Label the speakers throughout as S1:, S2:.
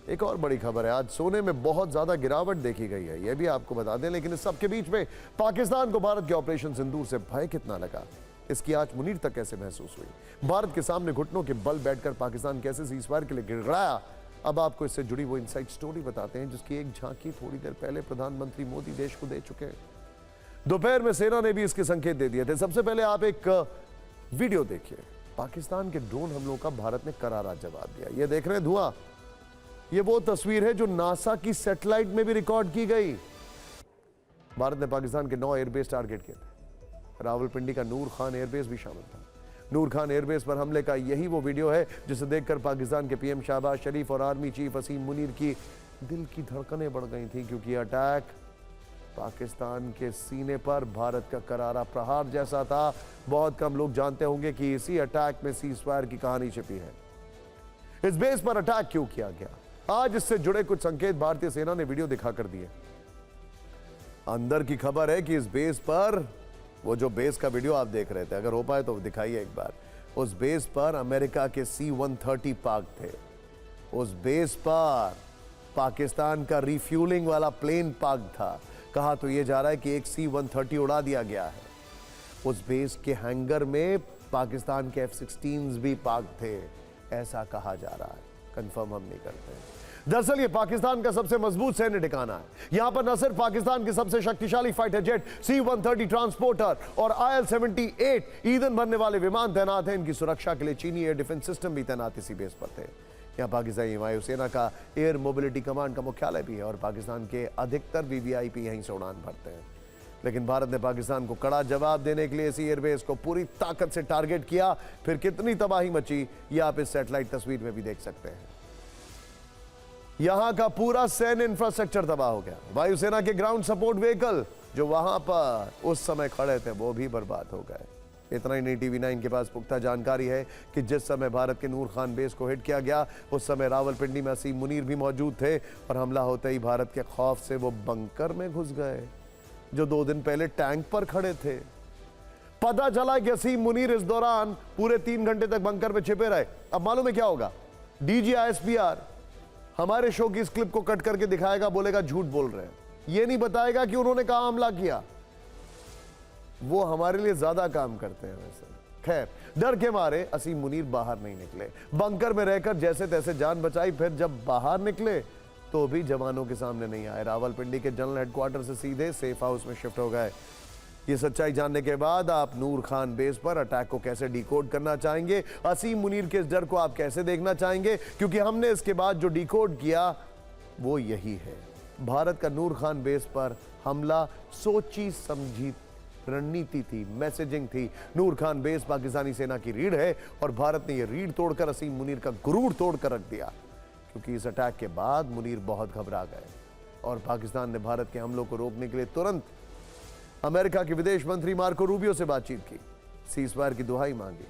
S1: एक और बड़ी खबर है, आज सोने में बहुत ज्यादा गिरावट देखी गई है, यह भी आपको बता दें। लेकिन इस सबके बीच में पाकिस्तान को भारत के ऑपरेशन सिंदूर से भय कितना लगा, इसकी आज मुनीर तक कैसे महसूस हुई। भारत के सामने घुटनों के बल बैठकर पाकिस्तान कैसे सीज़फायर के लिए गिड़गड़ाया, अब आपको इससे जुड़ी वो इनसाइड स्टोरी बताते हैं, जिसकी एक झांकी थोड़ी देर पहले प्रधानमंत्री मोदी देश को दे चुके हैं। दोपहर में सेना ने भी इसके संकेत दे दिए थे। सबसे पहले आप एक वीडियो देखिए। पाकिस्तान के ड्रोन हमलों का भारत ने करारा जवाब दिया। ये देख रहे हैं धुआं, ये वो तस्वीर है जो नासा की सैटेलाइट में भी रिकॉर्ड की गई। भारत ने पाकिस्तान के 9 एयरबेस टारगेट किए थे। रावलपिंडी का नूर खान एयरबेस भी शामिल था। नूर खान एयरबेस पर हमले का यही वो वीडियो है जिसे देखकर पाकिस्तान के पीएम शहबाज शरीफ और आर्मी चीफ असीम मुनीर की दिल की धड़कनें बढ़ गई थी, क्योंकि अटैक पाकिस्तान के सीने पर भारत का करारा प्रहार जैसा था। बहुत कम लोग जानते होंगे कि इसी अटैक में सीज़फायर की कहानी छिपी है। इस बेस पर अटैक क्यों किया गया, आज इससे जुड़े कुछ संकेत भारतीय सेना ने वीडियो दिखाकर दिए। अंदर की खबर है कि इस बेस पर, वो जो बेस का वीडियो आप देख रहे थे, अगर हो पाए तो दिखाइए एक बार। उस बेस पर अमेरिका के C-130 पार्क थे। उस बेस पर पाकिस्तान का रिफ्यूलिंग वाला प्लेन पार्क था। कहा तो यह जा रहा है कि एक C-130 उड़ा दिया गया है। उस बेस के हैंगर में पाकिस्तान के F-16s भी पार्क थे, ऐसा कहा जा रहा है, कंफर्म हम नहीं करते। दरअसल ये पाकिस्तान का सबसे मजबूत सैन्य ठिकाना है। यहां पर न सिर्फ पाकिस्तान के सबसे शक्तिशाली फाइटर जेट C-130 ट्रांसपोर्टर और IL-78 ईंधन भरने वाले विमान तैनात हैं, इनकी सुरक्षा के लिए चीनी एयर डिफेंस सिस्टम भी तैनात इसी बेस पर थे। यहाँ पाकिस्तानी वायुसेना का एयर मोबिलिटी कमांड का मुख्यालय भी है और पाकिस्तान के अधिकतर VVIP यहीं से उड़ान भरते हैं। लेकिन भारत ने पाकिस्तान को कड़ा जवाब देने के लिए इसी एयरबेस को पूरी ताकत से टारगेट किया। फिर कितनी तबाही मची, ये आप इस सैटेलाइट तस्वीर में भी देख सकते हैं। यहां का पूरा सैन्य इंफ्रास्ट्रक्चर तबाह हो गया। वायुसेना के ग्राउंड सपोर्ट व्हीकल जो वहां पर उस समय खड़े थे वो भी बर्बाद हो गए। इतना ही नहीं, TV9 के पास पुख्ता जानकारी है कि जिस समय भारत के नूर खान बेस को हिट किया गया उस समय रावलपिंडी में असीम मुनीर भी मौजूद थे और हमला होते ही भारत के खौफ से वो बंकर में घुस गए जो 2 दिन पहले टैंक पर खड़े थे। पता चला कि असीम मुनीर इस दौरान पूरे 3 घंटे तक बंकर में छिपे रहे। अब मालूम है क्या होगा, DG ISPR हमारे शो की इस क्लिप को कट करके दिखाएगा, बोलेगा झूठ बोल रहे हैं। ये नहीं बताएगा कि उन्होंने कहां हमला किया, वो हमारे लिए ज्यादा काम करते हैं वैसे। खैर, डर के मारे असीम मुनीर बाहर नहीं निकले, बंकर में रहकर जैसे तैसे जान बचाई। फिर जब बाहर निकले तो भी जवानों के सामने नहीं आए, रावलपिंडी के जनरल हेडक्वार्टर से सीधे सेफ हाउस में शिफ्ट हो गए। ये सच्चाई जानने के बाद आप नूर खान बेस पर अटैक को कैसे डिकोड करना चाहेंगे, असीम मुनीर के इस डर को आप कैसे देखना चाहेंगे, क्योंकि हमने इसके बाद जो डिकोड किया वो यही है। भारत का नूर खान बेस पर हमला सोची समझी रणनीति थी, मैसेजिंग थी। नूर खान बेस पाकिस्तानी सेना की रीढ़ है और भारत ने यह रीढ़ तोड़कर असीम मुनीर का गुरूर तोड़कर रख दिया, क्योंकि इस अटैक के बाद मुनीर बहुत घबरा गए और पाकिस्तान ने भारत के हमलों को रोकने के लिए तुरंत अमेरिका के विदेश मंत्री मार्को रूबियो से बातचीत की, सीज़फायर की दुहाई मांगी।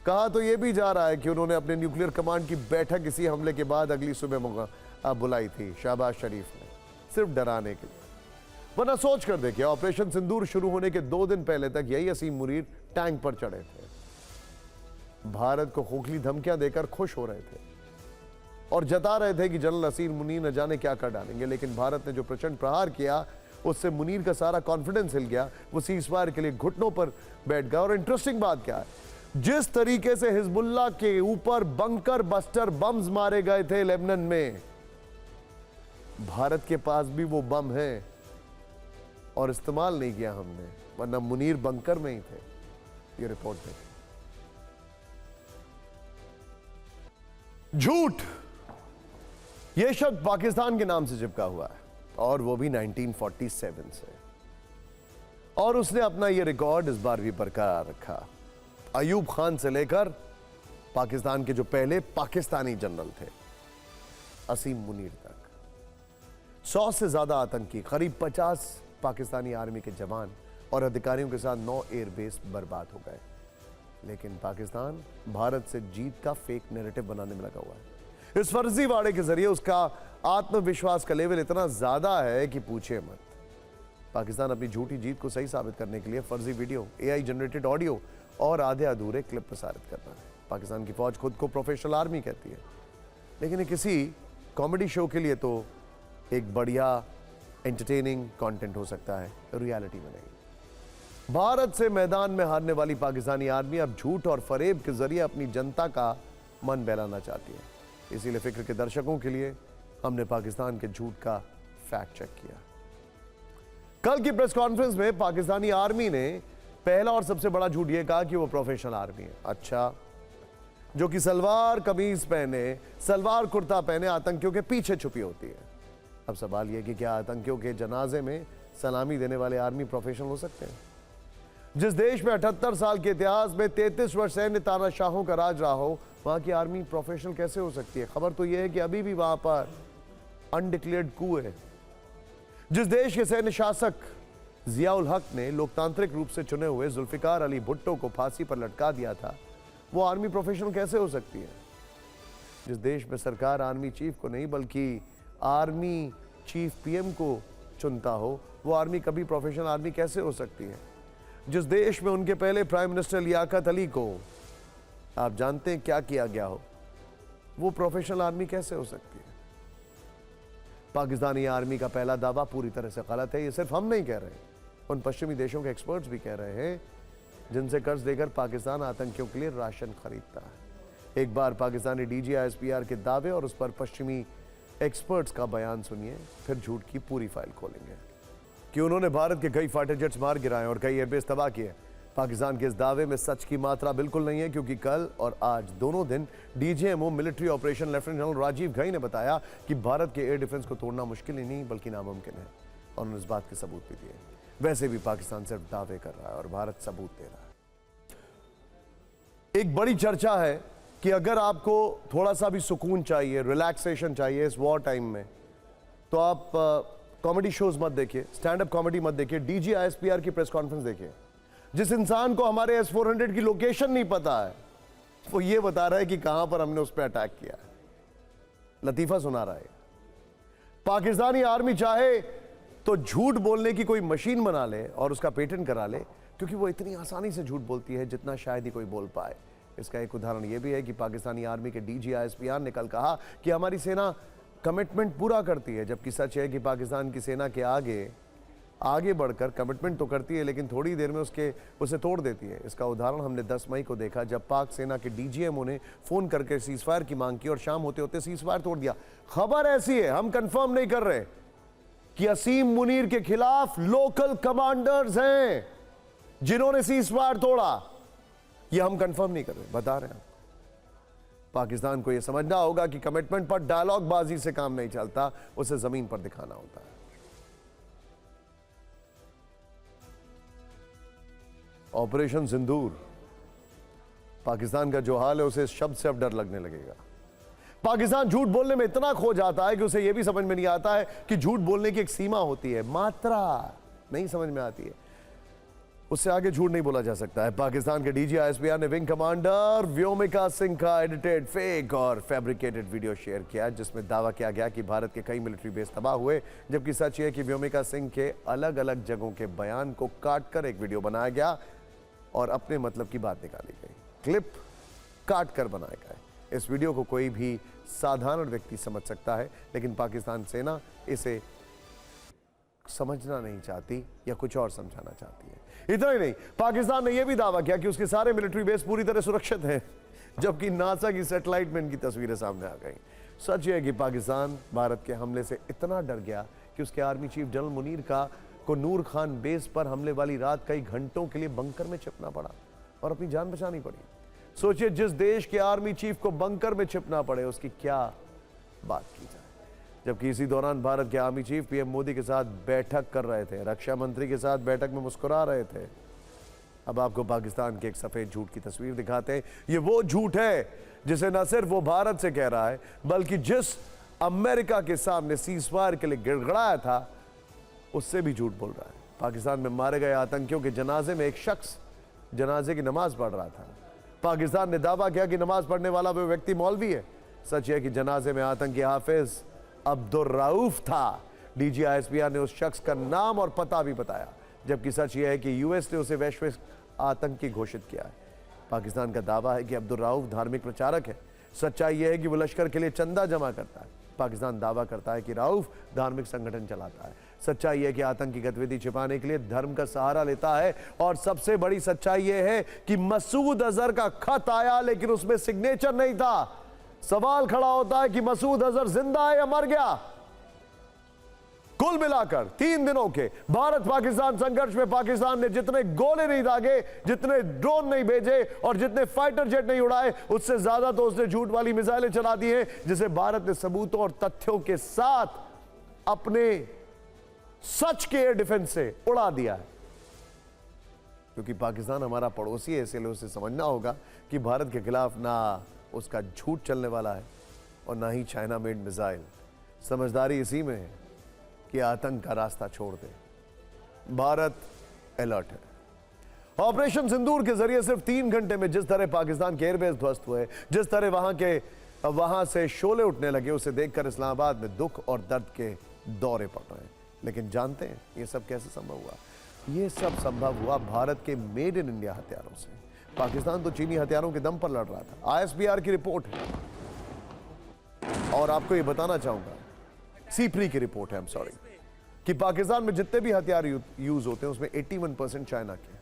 S1: कहा तो यह भी जा रहा है कि उन्होंने अपने न्यूक्लियर कमांड की बैठक इसी हमले के बाद अगली सुबह बुलाई थी शहबाज शरीफ ने, सिर्फ डराने के लिए। वरना सोच कर देखिए, ऑपरेशन सिंदूर शुरू होने के 2 दिन पहले तक यही असीम मुनीर टैंक पर चढ़े थे, भारत को खोखली धमकियां देकर खुश हो रहे थे और जता रहे थे कि जनरल असीम मुनीर न जाने क्या कर डालेंगे। लेकिन भारत ने जो प्रचंड प्रहार किया उससे मुनीर का सारा कॉन्फिडेंस हिल गया। वो सीज़फायर के लिए घुटनों पर बैठ गया। और इंटरेस्टिंग बात क्या है, जिस तरीके से हिजबुल्लाह के ऊपर बंकर बस्टर बम्स मारे गए थे लेबनान में, भारत के पास भी वो बम है और इस्तेमाल नहीं किया हमने, वरना मुनीर बंकर में ही थे। ये रिपोर्ट देखिए। झूठ, यह शब्द पाकिस्तान के नाम से चिपका हुआ है और वो भी 1947 से, और उसने अपना यह रिकॉर्ड इस बार भी बरकरार रखा। अयूब खान से लेकर पाकिस्तान के जो पहले पाकिस्तानी जनरल थे असीम मुनीर तक, 100 से ज्यादा आतंकी, करीब 50 पाकिस्तानी आर्मी के जवान और अधिकारियों के साथ 9 एयरबेस बर्बाद हो गए। लेकिन पाकिस्तान भारत से जीत का फेक नैरेटिव बनाने में लगा हुआ है। इस फर्जी वाड़े के जरिए उसका आत्मविश्वास का लेवल इतना ज्यादा है कि पूछे मत। पाकिस्तान अपनी झूठी जीत को सही साबित करने के लिए फर्जी वीडियो, AI जनरेटेड ऑडियो और आधे अधूरे क्लिप प्रसारित करना है। पाकिस्तान की फौज खुद को प्रोफेशनल आर्मी कहती है, लेकिन ये किसी कॉमेडी शो के लिए तो एक बढ़िया एंटरटेनिंग कंटेंट हो सकता है, रियलिटी में नहीं। भारत से मैदान में हारने वाली पाकिस्तानी आर्मी अब झूठ और फरेब के जरिए अपनी जनता का मन बहलाना चाहती है। इसीलिए फिक्र के दर्शकों के लिए हमने पाकिस्तान के झूठ का फैक्ट चेक किया। कल की प्रेस कॉन्फ्रेंस में पाकिस्तानी आर्मी ने पहला और सबसे बड़ा झूठ यह कहा कि वो प्रोफेशनल आर्मी है। अच्छा, जो कि सलवार कमीज पहने, सलवार कुर्ता पहने आतंकियों के पीछे छुपी होती है। अब सवाल यह कि क्या आतंकियों के जनाजे में सलामी देने वाले आर्मी प्रोफेशनल हो सकते हैं? जिस देश में 78 साल के इतिहास में 33 वर्ष सैन्य तानाशाहों का राज रहा हो, वहां की आर्मी प्रोफेशनल कैसे हो सकती है? खबर तो यह है कि अभी भी वहां पर अनडिक्लेयर्ड कू है। जिस देश के सैन्य शासक जियाउल हक ने लोकतांत्रिक रूप से चुने हुए जुल्फिकार अली भुट्टो को फांसी पर लटका दिया था, वो आर्मी प्रोफेशनल कैसे हो सकती है? जिस देश में सरकार आर्मी चीफ को नहीं बल्कि आर्मी चीफ पीएम को चुनता हो, वो आर्मी कभी प्रोफेशनल आर्मी कैसे हो सकती है? जिस देश में उनके पहले प्राइम मिनिस्टर लियाकत अली को आप जानते हैं क्या किया गया हो, वो प्रोफेशनल आर्मी कैसे हो सकती है? पाकिस्तानी आर्मी का पहला दावा पूरी तरह से गलत है। ये सिर्फ हम नहीं कह रहे, उन पश्चिमी देशों के एक्सपर्ट्स भी कह रहे हैं जिनसे कर्ज देकर पाकिस्तान आतंकियों के लिए राशन खरीदता है। एक बार पाकिस्तानी DGISPR के दावे और उस पर पश्चिमी एक्सपर्ट्स का बयान सुनिए, फिर झूठ की पूरी फाइल खोलेंगे कि उन्होंने भारत के कई फाइटर जेट्स मार गिराए और कई एयरबेस तबाह किए। पाकिस्तान के इस दावे में सच की मात्रा बिल्कुल नहीं है, क्योंकि कल और आज दोनों दिन DGMO military operation lieutenant general Rajiv Ghai ने बताया कि भारत के एयर डिफेंस को तोड़ना मुश्किल ही नहीं बल्कि नामुमकिन है, और उन्होंने इस बात के सबूत भी दिए। वैसे भी पाकिस्तान सिर्फ दावे कर रहा है और भारत सबूत दे रहा है। एक बड़ी चर्चा है कि अगर आपको थोड़ा सा भी सुकून चाहिए, रिलैक्सेशन चाहिए इस वॉर टाइम में, तो आप कॉमेडी शोज मत देखिए, स्टैंड अप कॉमेडी मत देखिए, DGISPR की प्रेस कॉन्फ्रेंस देखिए। जिस इंसान को हमारे S-400 की लोकेशन नहीं पता है, वो ये बता रहा है कि कहां पर हमने उस पर अटैक किया है, लतीफा सुना रहा है। पाकिस्तानी आर्मी चाहे तो झूठ बोलने की कोई मशीन बना ले और उसका पेटेंट करा ले, क्योंकि वो इतनी आसानी से झूठ बोलती है जितना शायद ही कोई बोल पाए। इसका एक उदाहरण यह भी है कि पाकिस्तानी आर्मी के DGISPR ने कल कहा कि हमारी सेना कमिटमेंट पूरा करती है, जबकि सच है कि पाकिस्तान की सेना के आगे बढ़कर कमिटमेंट तो करती है लेकिन थोड़ी देर में उसे तोड़ देती है। इसका उदाहरण हमने 10 मई को देखा, जब पाक सेना के DGMO ने फोन करके सीजफायर की मांग की और शाम होते होते सीजफायर तोड़ दिया। खबर ऐसी है, हम कंफर्म नहीं कर रहे कि असीम मुनीर के खिलाफ लोकल कमांडर्स हैं जिन्होंने सीजफायर तोड़ा, यह हम कंफर्म नहीं कर रहे, बता रहे हैं। पाकिस्तान को यह समझना होगा कि कमिटमेंट पर डायलॉग बाजी से काम नहीं चलता, उसे जमीन पर दिखाना होता है। ऑपरेशन सिंदूर, पाकिस्तान का जो हाल है उसे इस शब्द से अब डर लगने लगेगा। पाकिस्तान झूठ बोलने में इतना खो जाता है कि उसे यह भी समझ में नहीं आता है कि झूठ बोलने की एक सीमा होती है, मात्रा नहीं समझ में आती है, उससे आगे झूठ नहीं बोला जा सकता है। पाकिस्तान के DGISPR ने विंग कमांडर व्योमिका सिंह का एडिटेड, फेक और फैब्रिकेटेड वीडियो शेयर किया, जिसमें दावा किया गया कि भारत के कई मिलिट्री बेस तबाह हुए, जबकि सच है कि व्योमिका सिंह के अलग अलग जगहों के बयान को काटकर एक वीडियो बनाया गया और अपने मतलब की बात निकाली गई। क्लिप काट कर बनाया गया। इस वीडियो को कोई भी साधारण व्यक्ति समझ सकता है, लेकिन पाकिस्तान सेना इसे समझना नहीं चाहती या कुछ और समझाना चाहती है। इतना ही नहीं, पाकिस्तान ने यह भी दावा किया कि उसके सारे मिलिट्री बेस पूरी तरह सुरक्षित हैं, जबकि नासा की सैटेलाइट में इनकी तस्वीरें सामने आ गई। सच है कि पाकिस्तान भारत के हमले से इतना डर गया कि उसके आर्मी चीफ जनरल मुनीर को नूर खान बेस पर हमले वाली रात कई घंटों के लिए बंकर में छिपना पड़ा और अपनी जान बचानी पड़ी। सोचिए, जिस देश के आर्मी चीफ को बंकर में छिपना पड़े, उसकी क्या बात की जाए। जबकि इसी दौरान भारत के आर्मी चीफ पीएम मोदी के साथ बैठक कर रहे थे, रक्षा मंत्री के साथ बैठक में मुस्कुरा रहे थे। अब आपको पाकिस्तान के एक सफेद झूठ की तस्वीर दिखाते हैं। ये वो झूठ है जिसे न सिर्फ वो भारत से कह रहा है, बल्कि जिस अमेरिका के सामने सीजफायर के लिए गिड़गड़ाया था, उससे भी झूठ बोल रहा है। पाकिस्तान में मारे गए आतंकियों के जनाजे में एक शख्स जनाजे की नमाज पढ़ रहा था। पाकिस्तान ने दावा किया कि नमाज पढ़ने वाला वो व्यक्ति मौलवी है। सच है कि जनाजे में आतंकी हाफिज अब्दुल रऊफ था। DGISPR ने उस शख्स का नाम और पता भी बताया, जबकि सच यह है कि US ने उसे वैश्विक आतंकी घोषित किया है। पाकिस्तान का दावा है कि अब्दुल रऊफ धार्मिक प्रचारक है। सच्चाई यह है कि वो लश्कर के लिए चंदा जमा करता है। पाकिस्तान दावा करता है कि राउफ धार्मिक संगठन चलाता है। सच्चाई है कि आतंकी गतिविधि छिपाने के लिए धर्म का सहारा लेता है। और सबसे बड़ी सच्चाई यह है कि मसूद अजहर का खत आया लेकिन उसमें सिग्नेचर नहीं था। सवाल खड़ा होता है कि मसूद अजहर जिंदा है या मर गया। कुल मिलाकर 3 दिनों के भारत पाकिस्तान संघर्ष में पाकिस्तान ने जितने गोले नहीं दागे, जितने ड्रोन नहीं भेजे और जितने फाइटर जेट नहीं उड़ाए, उससे ज्यादा तो उसने झूठ वाली मिसाइलें चला दी हैं, जिसे भारत ने सबूतों और तथ्यों के साथ अपने सच के एयर डिफेंस से उड़ा दिया है। क्योंकि पाकिस्तान हमारा पड़ोसी है, इसलिए उसे समझना होगा कि भारत के खिलाफ ना उसका झूठ चलने वाला है और ना ही चाइना मेड मिसाइल। समझदारी इसी में है कि आतंक का रास्ता छोड़ दे। भारत अलर्ट है। ऑपरेशन सिंदूर के जरिए सिर्फ 3 घंटे में जिस तरह पाकिस्तान के एयरबेस ध्वस्त हुए, जिस तरह वहां से शोले उठने लगे, उसे देखकर इस्लामाबाद में दुख और दर्द के दौरे पड़ रहे हैं। लेकिन जानते हैं ये सब कैसे संभव हुआ? ये सब संभव हुआ भारत के मेड इन इंडिया हथियारों से। पाकिस्तान तो चीनी हथियारों के दम पर लड़ रहा था। आईएसपीआर की रिपोर्ट है और आपको ये बताना चाहूंगा, सीप्री की रिपोर्ट है, आई एम सॉरी, कि पाकिस्तान में जितने भी हथियार यूज होते हैं उसमें 81% चाइना के।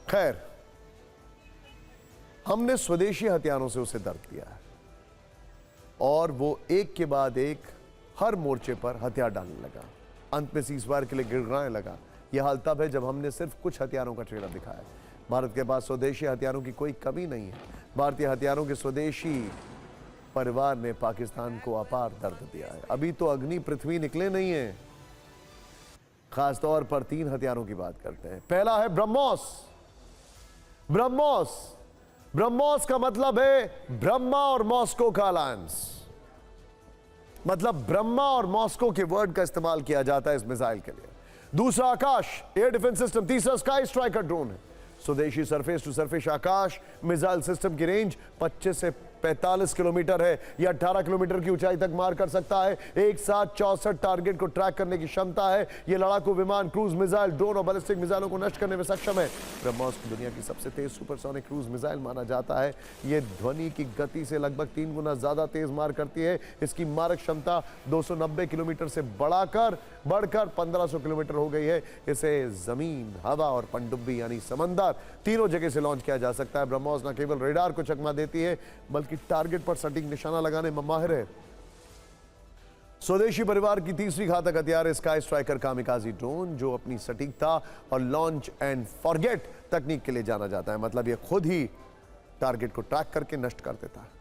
S1: खैर, हमने स्वदेशी हथियारों से उसे दर्द दिया है और वो एक के बाद एक हर मोर्चे पर हथियार डालने लगा। अंत में सीजफायर के लिए गिड़गिड़ाने लगा। यह हाल तब है जब हमने सिर्फ कुछ हथियारों का ट्रेलर दिखाया। भारत के पास स्वदेशी हथियारों की कोई कमी नहीं है। भारतीय हथियारों के स्वदेशी परिवार ने पाकिस्तान को अपार दर्द दिया है। अभी तो अग्नि पृथ्वी निकले नहीं है। खासतौर पर 3 हथियारों की बात करते हैं। पहला है ब्रह्मोस। ब्रह्मोस, ब्रह्मोस का मतलब है ब्रह्मा और मॉस्को का अलायंस। मतलब ब्रह्मा और मॉस्को के वर्ड का इस्तेमाल किया जाता है इस मिसाइल के लिए। दूसरा आकाश एयर डिफेंस सिस्टम। तीसरा स्काई स्ट्राइकर ड्रोन है। स्वदेशी surface to surface Akash missile system की रेंज 25 से 45 किलोमीटर है। यह 18 किलोमीटर की ऊंचाई तक मार कर सकता है। एक साथ 64 टारगेट को ट्रैक करने की क्षमता है। यह लड़ाकू विमान, क्रूज मिसाइल, ड्रोन और बैलिस्टिक मिसाइलों को नष्ट करने में सक्षम है। ब्रह्मोस की दुनिया की सबसे तेज सुपरसोनिक क्रूज मिसाइल माना जाता है। यह ध्वनि की गति से लगभग 3 गुना ज्यादा तेज मार करती है। इसकी मारक क्षमता 290 किलोमीटर से बढ़कर 1500 किलोमीटर हो गई है। इसे जमीन, हवा और पनडुब्बी यानी समंदर तीनों जगह से लॉन्च किया जा सकता है। ब्रह्मोस न केवल रेडार को चकमा देती है बल्कि टारगेट पर सटीक निशाना लगाने में माहिर है। स्वदेशी परिवार की तीसरी घातक हथियार स्काई स्ट्राइकर कामिकाजी ड्रोन, जो अपनी सटीकता और लॉन्च एंड फॉरगेट तकनीक के लिए जाना जाता है। मतलब यह खुद ही टारगेट को ट्रैक करके नष्ट कर देता है।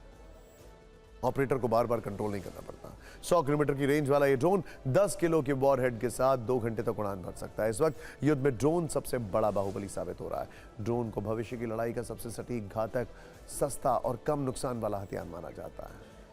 S1: ऑपरेटर को बार बार कंट्रोल नहीं करना पड़ता। 100 किलोमीटर की रेंज वाला यह ड्रोन 10 किलो के वॉरहेड के साथ 2 घंटे तक उड़ान भर सकता है। इस वक्त युद्ध में ड्रोन सबसे बड़ा बाहुबली साबित हो रहा है। ड्रोन को भविष्य की लड़ाई का सबसे सटीक, घातक, सस्ता और कम नुकसान वाला हथियार माना जाता है।